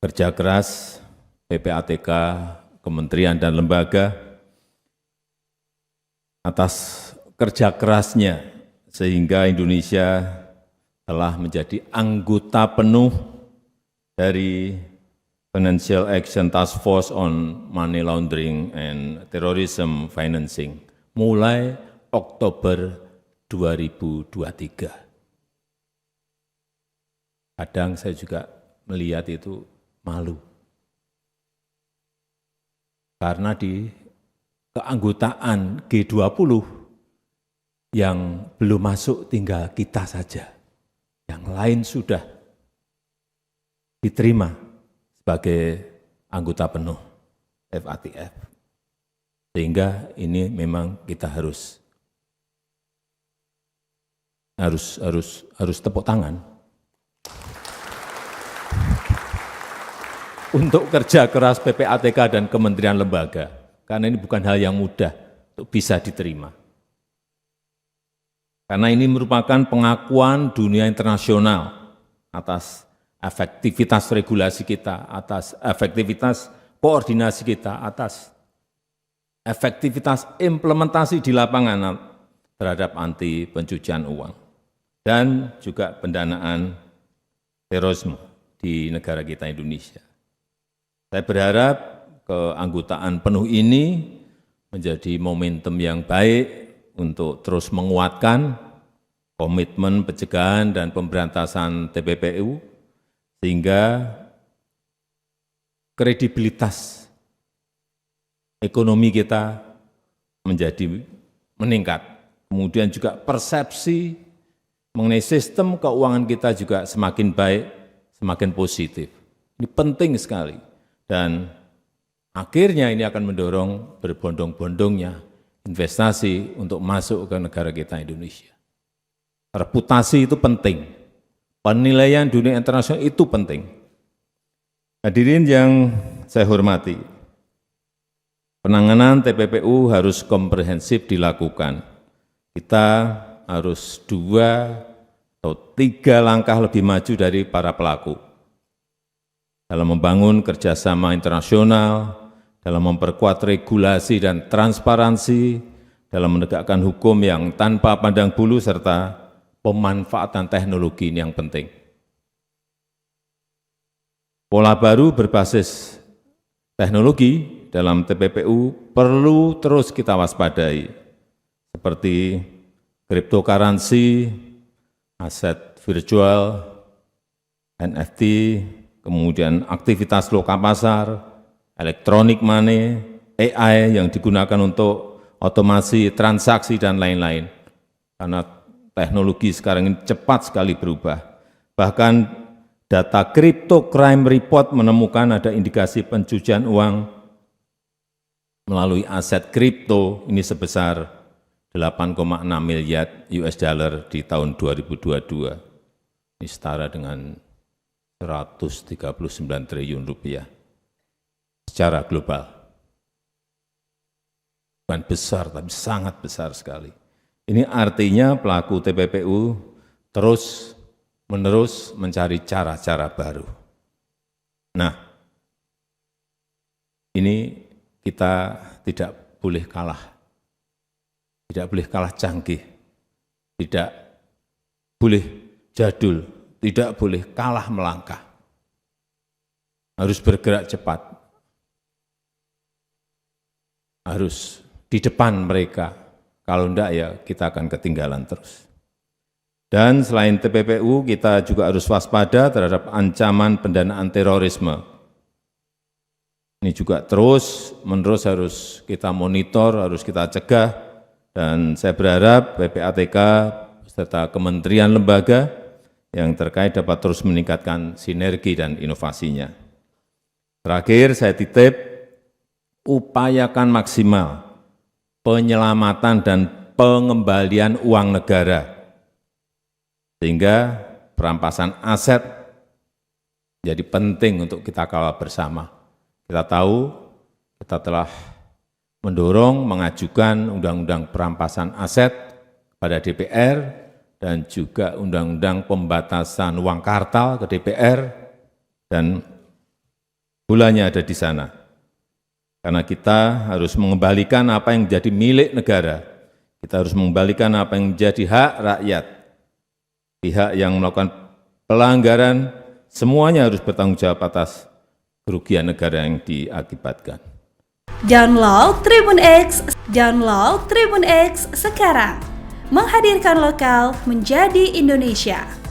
kerja keras PPATK, kementerian dan lembaga, atas kerja kerasnya sehingga Indonesia telah menjadi anggota penuh dari Financial Action Task Force on Money Laundering and Terrorism Financing mulai Oktober 2023. Kadang saya juga melihat itu malu. Karena di keanggotaan G20 yang belum masuk tinggal kita saja. Yang lain sudah diterima sebagai anggota penuh FATF. Sehingga ini memang kita harus tepuk tangan untuk kerja keras PPATK dan kementerian lembaga, karena ini bukan hal yang mudah untuk bisa diterima. Karena ini merupakan pengakuan dunia internasional atas efektivitas regulasi kita, atas efektivitas koordinasi kita, atas efektivitas implementasi di lapangan terhadap anti pencucian uang, dan juga pendanaan terorisme di negara kita Indonesia. Saya berharap keanggotaan penuh ini menjadi momentum yang baik untuk terus menguatkan komitmen pencegahan dan pemberantasan TPPU, sehingga kredibilitas ekonomi kita menjadi meningkat. Kemudian juga persepsi mengenai sistem keuangan kita juga semakin baik, semakin positif. Ini penting sekali. Dan akhirnya ini akan mendorong berbondong-bondongnya investasi untuk masuk ke negara kita Indonesia. Reputasi itu penting. Penilaian dunia internasional itu penting. Hadirin yang saya hormati, penanganan TPPU harus komprehensif dilakukan. Kita harus 2 atau 3 langkah lebih maju dari para pelaku dalam membangun kerjasama internasional, dalam memperkuat regulasi dan transparansi, dalam menegakkan hukum yang tanpa pandang bulu, serta pemanfaatan teknologi ini yang penting. Pola baru berbasis teknologi dalam TPPU perlu terus kita waspadai, seperti cryptocurrency, aset virtual, NFT, kemudian aktivitas lokal pasar, elektronik money, AI yang digunakan untuk otomasi transaksi dan lain-lain. Karena teknologi sekarang ini cepat sekali berubah. Bahkan data Crypto Crime Report menemukan ada indikasi pencucian uang melalui aset kripto ini sebesar 8,6 miliar US dollar di tahun 2022. Ini setara dengan 139 triliun rupiah secara global. Bukan besar, tapi sangat besar sekali. Ini artinya pelaku TPPU terus-menerus mencari cara-cara baru. Nah, ini kita tidak boleh kalah. Tidak boleh kalah canggih. Tidak boleh jadul. Tidak boleh kalah melangkah. Harus bergerak cepat. Harus di depan mereka. Kalau enggak ya kita akan ketinggalan terus. Dan selain TPPU, kita juga harus waspada terhadap ancaman pendanaan terorisme. Ini juga terus-menerus harus kita monitor, harus kita cegah. Dan saya berharap PPATK serta kementerian lembaga yang terkait dapat terus meningkatkan sinergi dan inovasinya. Terakhir, saya titip, upayakan maksimal penyelamatan dan pengembalian uang negara, sehingga perampasan aset jadi penting untuk kita kawal bersama. Kita tahu, kita telah mendorong mengajukan undang-undang perampasan aset pada DPR, dan juga undang-undang pembatasan uang kartal ke DPR, dan Bolanya ada di sana. Karena kita harus mengembalikan apa yang menjadi milik negara. Kita harus mengembalikan apa yang menjadi hak rakyat. Pihak yang melakukan pelanggaran, semuanya harus bertanggung jawab atas kerugian negara yang diakibatkan. Download Tribun X sekarang. Menghadirkan lokal menjadi Indonesia.